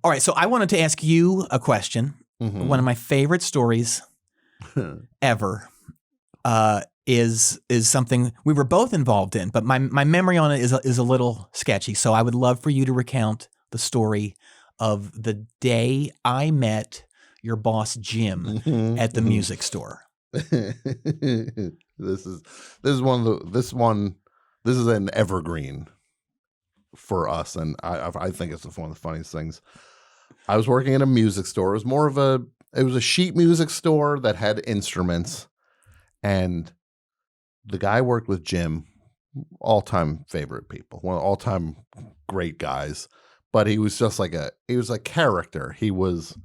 All right, so I wanted to ask you a question. Mm-hmm. One of my favorite stories ever is something we were both involved in, but my memory on it is a little sketchy. So I would love for you to recount the story of the day I met your boss Jim at the music store. This is an evergreen for us, and I think it's one of the funniest things. I was working in a music store. It was a sheet music store that had instruments, and the guy worked with Jim, all-time favorite people, one of all-time great guys. But he was just he was a character. He was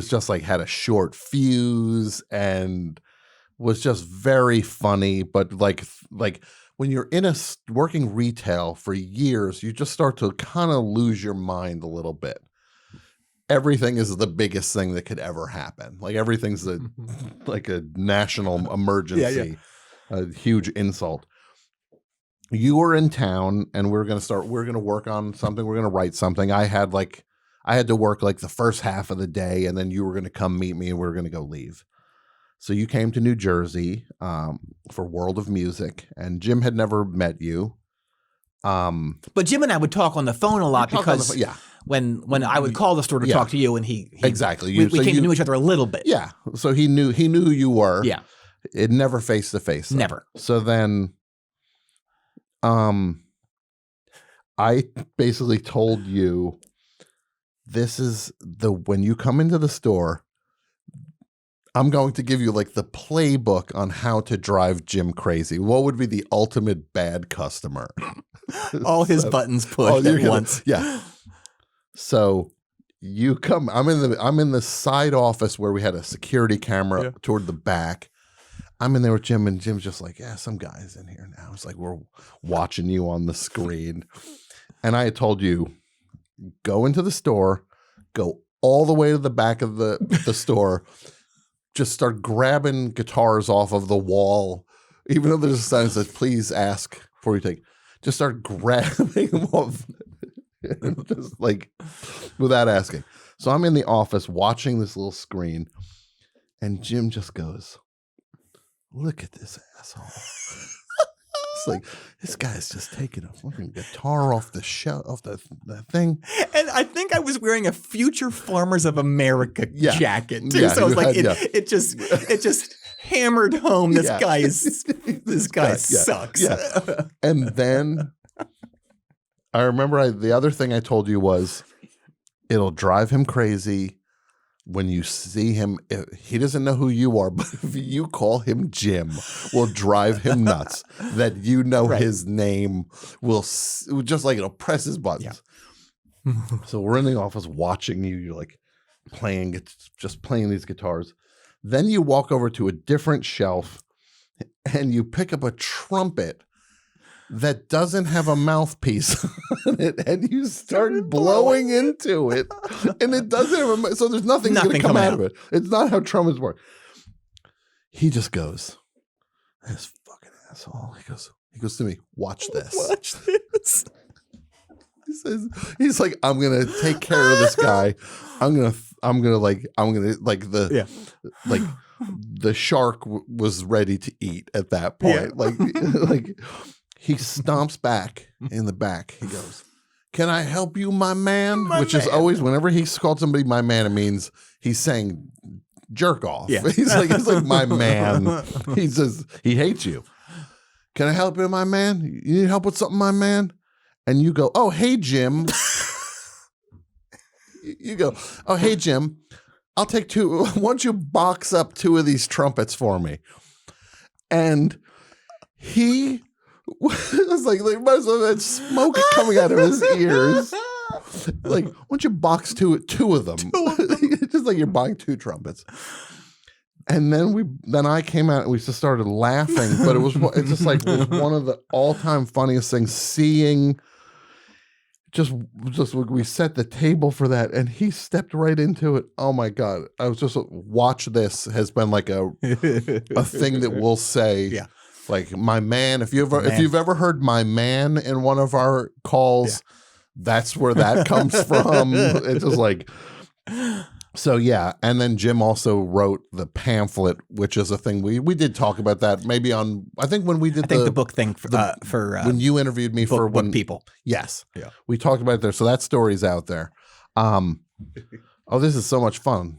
just had a short fuse and was just very funny. But like when you're in working retail for years, you just start to kind of lose your mind a little bit. Everything is the biggest thing that could ever happen. Like everything's like a national emergency, a huge insult. You were in town and we're going to work on something. We're going to write something. I had to work the first half of the day, and then you were going to come meet me and we were going to go leave. So you came to New Jersey for World of Music, and Jim had never met you. But Jim and I would talk on the phone a lot because when I would call the store to talk to you, and he exactly we knew each other a little bit. Yeah, so he knew who you were. Yeah, it never face to face. Never. So then, I basically told you, this is when you come into the store, I'm going to give you the playbook on how to drive Jim crazy. What would be the ultimate bad customer? All his buttons pushed at once. Yeah. So you come. I'm in the side office where we had a security camera toward the back. I'm in there with Jim, and Jim's just some guy's in here now. It's we're watching you on the screen. And I had told you, go into the store, go all the way to the back of the store, just start grabbing guitars off of the wall, even though there's a sign that says, please ask before you take. Just start grabbing them off, just without asking. So I'm in the office watching this little screen, and Jim just goes, look at this asshole. It's this guy's just taking a fucking guitar off the shelf, off the thing. And I think I was wearing a Future Farmers of America jacket too. So it just hammered home. This guy sucks. Yeah. And then I remember the other thing I told you was, it'll drive him crazy when you see him. He doesn't know who you are, but if you call him Jim, will drive him nuts. That his name will just it'll press his buttons. Yeah. So we're in the office watching you. You're playing these guitars. Then you walk over to a different shelf and you pick up a trumpet that doesn't have a mouthpiece on it, and you start blowing into it, and it doesn't have so there's nothing going to come out of it. It's not how trumpets work. He just goes, this fucking asshole. He goes to me, watch this. Watch this. He's like, I'm gonna take care of this guy. The shark was ready to eat at that point. Yeah. He stomps back in the back. He goes, can I help you, my man? Which is always, whenever he's called somebody my man, it means he's saying jerk off. Yeah. He's like, my man. He says, he hates you. Can I help you, my man? You need help with something, my man? And you go, oh, hey, Jim. You go, oh, hey, Jim. I'll take two. Why don't you box up two of these trumpets for me? And he was might as well have smoke coming out of his ears. Why don't you box two of them? Just you're buying two trumpets. And then I came out and we just started laughing, but it was one of the all-time funniest things, seeing just we set the table for that, and he stepped right into it. Oh my God. I was just, watch this has been a thing that we'll say. Yeah. My man, if you've ever heard my man in one of our calls, that's where that comes from. It's just like, so yeah. And then Jim also wrote the pamphlet, which is a thing we did talk about that maybe on, I think when we did the book thing for when you interviewed me for book people. Yes. Yeah. We talked about it there. So that story's out there. Oh, this is so much fun.